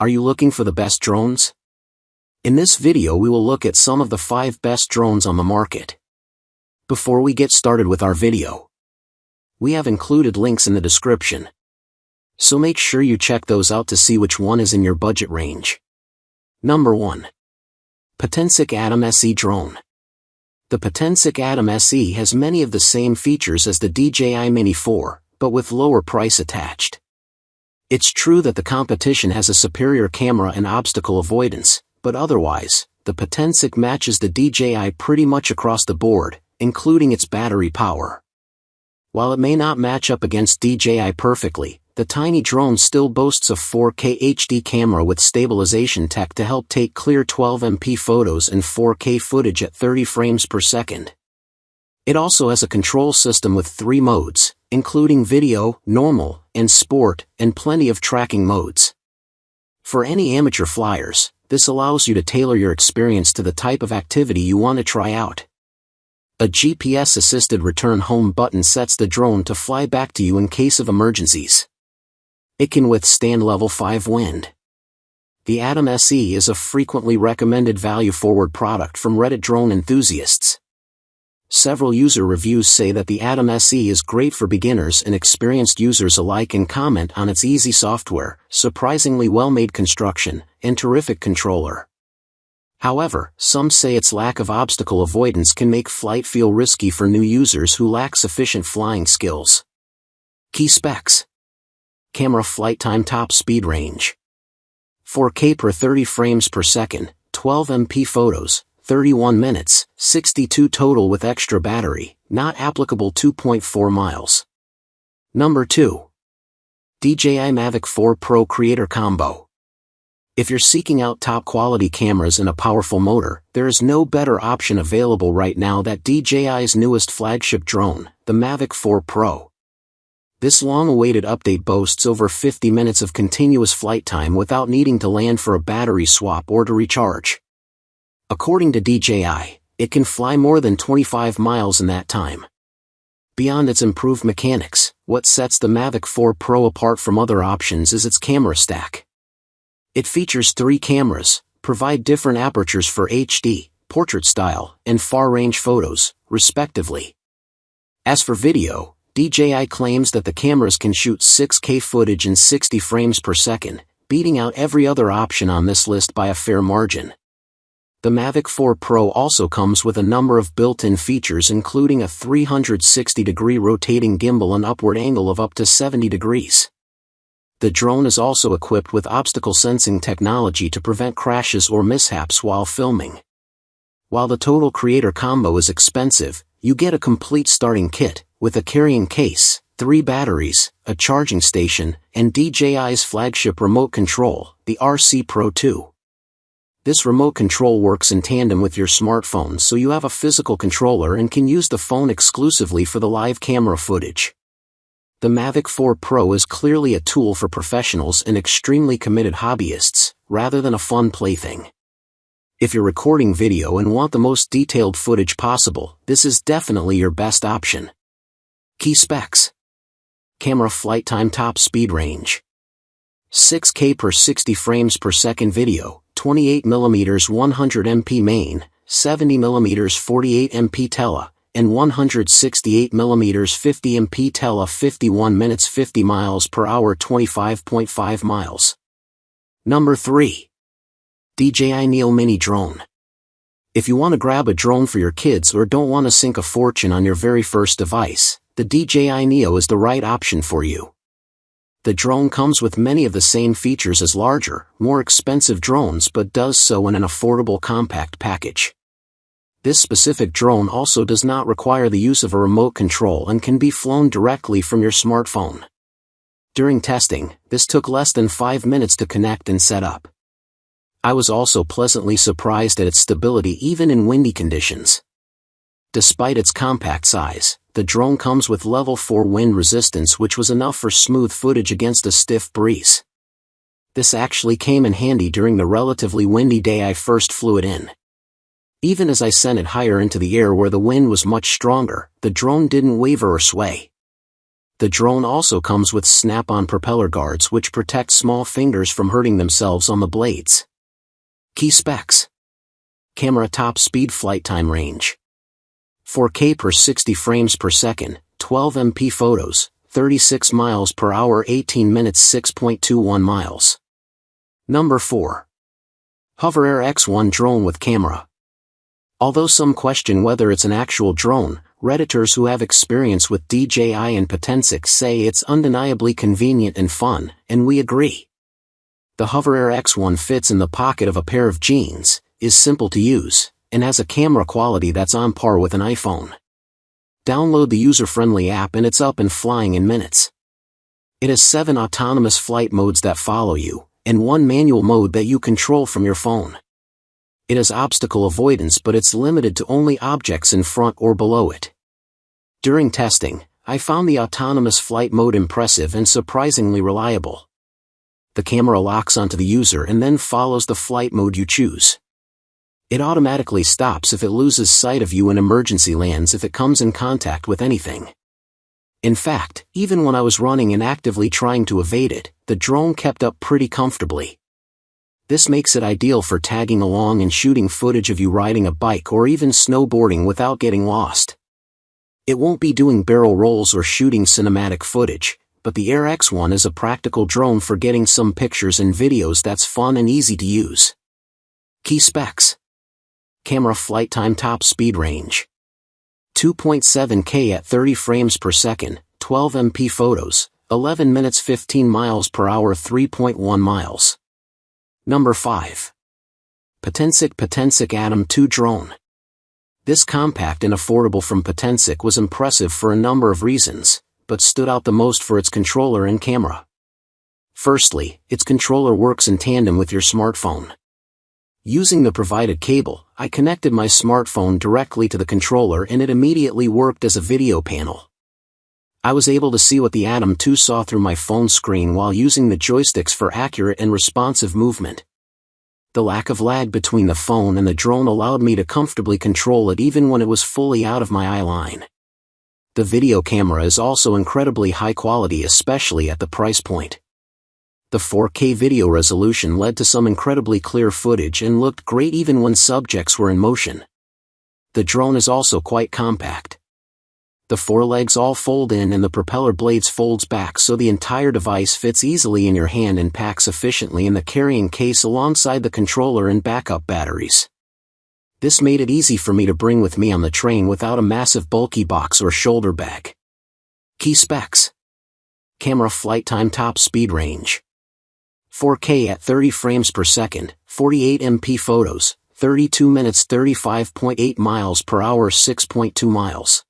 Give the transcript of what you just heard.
Are you looking for the best drones? In this video we will look at some of the 5 best drones on the market. Before we get started with our video, we have included links in the description, so make sure you check those out to see which one is in your budget range. Number 1. Potensic Atom SE Drone. The Potensic Atom SE has many of the same features as the DJI Mini 4, but with lower price attached. It's true that the competition has a superior camera and obstacle avoidance, but otherwise, the Potensic matches the DJI pretty much across the board, including its battery power. While it may not match up against DJI perfectly, the tiny drone still boasts a 4K HD camera with stabilization tech to help take clear 12MP photos and 4K footage at 30 frames per second. It also has a control system with 3 modes, including video, normal, and sport, and plenty of tracking modes. For any amateur flyers, this allows you to tailor your experience to the type of activity you want to try out. A GPS-assisted return home button sets the drone to fly back to you in case of emergencies. It can withstand level 5 wind. The Atom SE is a frequently recommended value-forward product from Reddit drone enthusiasts. Several user reviews say that the Atom SE is great for beginners and experienced users alike and comment on its easy software, surprisingly well-made construction, and terrific controller. However, some say its lack of obstacle avoidance can make flight feel risky for new users who lack sufficient flying skills. Key specs: camera flight time, top speed range 4K per 30 frames per second, 12MP photos, 31 minutes, 62 total with extra battery, not applicable 2.4 miles. Number 2. DJI Mavic 4 Pro Creator Combo. If you're seeking out top quality cameras and a powerful motor, there is no better option available right now than DJI's newest flagship drone, the Mavic 4 Pro. This long-awaited update boasts over 50 minutes of continuous flight time without needing to land for a battery swap or to recharge. According to DJI, it can fly more than 25 miles in that time. Beyond its improved mechanics, what sets the Mavic 4 Pro apart from other options is its camera stack. It features 3 cameras, provide different apertures for HD, portrait style, and far-range photos, respectively. As for video, DJI claims that the cameras can shoot 6K footage in 60 frames per second, beating out every other option on this list by a fair margin. The Mavic 4 Pro also comes with a number of built-in features including a 360-degree rotating gimbal and upward angle of up to 70 degrees. The drone is also equipped with obstacle sensing technology to prevent crashes or mishaps while filming. While the total creator combo is expensive, you get a complete starting kit, with a carrying case, 3 batteries, a charging station, and DJI's flagship remote control, the RC Pro 2. This remote control works in tandem with your smartphone, so you have a physical controller and can use the phone exclusively for the live camera footage. The Mavic 4 Pro is clearly a tool for professionals and extremely committed hobbyists, rather than a fun plaything. If you're recording video and want the most detailed footage possible, this is definitely your best option. Key specs: camera flight time, top speed range 6K per 60 frames per second video, 28mm 100MP main, 70mm 48MP tele, and 168mm 50MP tele. 51 minutes 50 miles per hour, 25.5 miles. Number 3. DJI Neo Mini Drone. If you want to grab a drone for your kids or don't want to sink a fortune on your very first device, the DJI Neo is the right option for you. The drone comes with many of the same features as larger, more expensive drones, but does so in an affordable compact package. This specific drone also does not require the use of a remote control and can be flown directly from your smartphone. During testing, this took less than 5 minutes to connect and set up. I was also pleasantly surprised at its stability even in windy conditions. Despite its compact size, the drone comes with level 4 wind resistance, which was enough for smooth footage against a stiff breeze. This actually came in handy during the relatively windy day I first flew it in. Even as I sent it higher into the air where the wind was much stronger, the drone didn't waver or sway. The drone also comes with snap-on propeller guards which protect small fingers from hurting themselves on the blades. Key specs. Camera top speed flight time range. 4K per 60 frames per second, 12 MP photos, 36 miles per hour 18 minutes 6.21 miles. Number 4. HoverAir X1 Drone with camera. Although some question whether it's an actual drone, Redditors who have experience with DJI and Potensic say it's undeniably convenient and fun, and we agree. The HoverAir X1 fits in the pocket of a pair of jeans, is simple to use, and has a camera quality that's on par with an iPhone. Download the user-friendly app and it's up and flying in minutes. It has 7 autonomous flight modes that follow you, and 1 manual mode that you control from your phone. It has obstacle avoidance, but it's limited to only objects in front or below it. During testing, I found the autonomous flight mode impressive and surprisingly reliable. The camera locks onto the user and then follows the flight mode you choose. It automatically stops if it loses sight of you and emergency lands if it comes in contact with anything. In fact, even when I was running and actively trying to evade it, the drone kept up pretty comfortably. This makes it ideal for tagging along and shooting footage of you riding a bike or even snowboarding without getting lost. It won't be doing barrel rolls or shooting cinematic footage, but the Air X1 is a practical drone for getting some pictures and videos that's fun and easy to use. Key specs. Camera flight time top speed range. 2.7K at 30 frames per second, 12 MP photos, 11 minutes 15 miles per hour 3.1 miles. Number 5. Potensic Atom 2 Drone. This compact and affordable from Potensic was impressive for a number of reasons, but stood out the most for its controller and camera. Firstly, its controller works in tandem with your smartphone. Using the provided cable, I connected my smartphone directly to the controller and it immediately worked as a video panel. I was able to see what the Atom 2 saw through my phone screen while using the joysticks for accurate and responsive movement. The lack of lag between the phone and the drone allowed me to comfortably control it even when it was fully out of my eye line. The video camera is also incredibly high quality, especially at the price point. The 4K video resolution led to some incredibly clear footage and looked great even when subjects were in motion. The drone is also quite compact. The forelegs all fold in and the propeller blades folds back so the entire device fits easily in your hand and packs efficiently in the carrying case alongside the controller and backup batteries. This made it easy for me to bring with me on the train without a massive bulky box or shoulder bag. Key specs. Camera flight time top speed range. 4K at 30 frames per second, 48 MP photos, 32 minutes 35.8 miles per hour 6.2 miles.